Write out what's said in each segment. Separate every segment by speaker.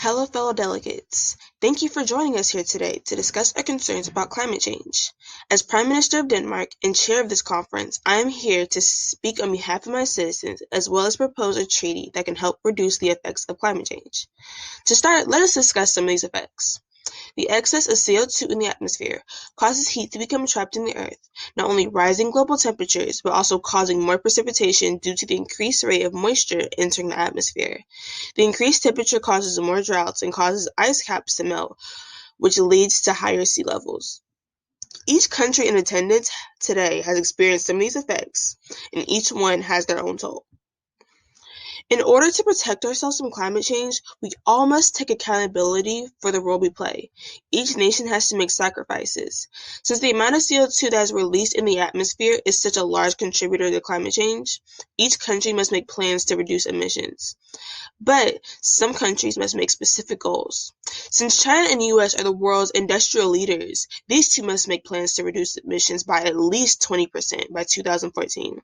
Speaker 1: Hello, fellow delegates. Thank you for joining us here today to discuss our concerns about climate change. As Prime Minister of Denmark and chair of this conference, I am here to speak on behalf of my citizens as well as propose a treaty that can help reduce the effects of climate change. To start, let us discuss some of these effects. The excess of CO2 in the atmosphere causes heat to become trapped in the earth, not only rising global temperatures, but also causing more precipitation due to the increased rate of moisture entering the atmosphere. The increased temperature causes more droughts and causes ice caps to melt, which leads to higher sea levels. Each country in attendance today has experienced some of these effects, and each one has their own toll. In order to protect ourselves from climate change, we all must take accountability for the role we play. Each nation has to make sacrifices. Since the amount of CO2 that is released in the atmosphere is such a large contributor to climate change, each country must make plans to reduce emissions. But some countries must make specific goals. Since China and the US are the world's industrial leaders, these two must make plans to reduce emissions by at least 20% by 2014.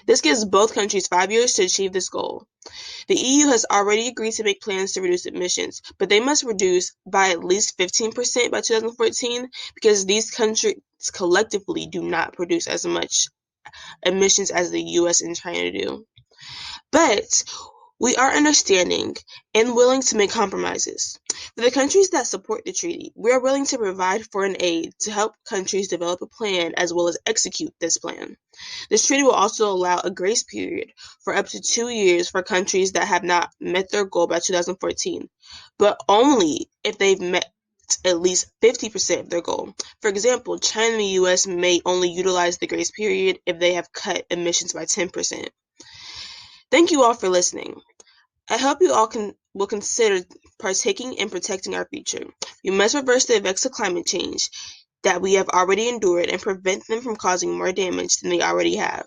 Speaker 1: This gives both countries 5 years to achieve this goal. The EU has already agreed to make plans to reduce emissions, but they must reduce by at least 15% by 2014 because these countries collectively do not produce as much emissions as the US and China do. But we are understanding and willing to make compromises. For the countries that support the treaty, we are willing to provide foreign aid to help countries develop a plan as well as execute this plan. This treaty will also allow a grace period for up to 2 years for countries that have not met their goal by 2014, but only if they've met at least 50% of their goal. For example, China and the US may only utilize the grace period if they have cut emissions by 10%. Thank you all for listening. I hope you all will consider partaking in protecting our future. We must reverse the effects of climate change that we have already endured and prevent them from causing more damage than they already have.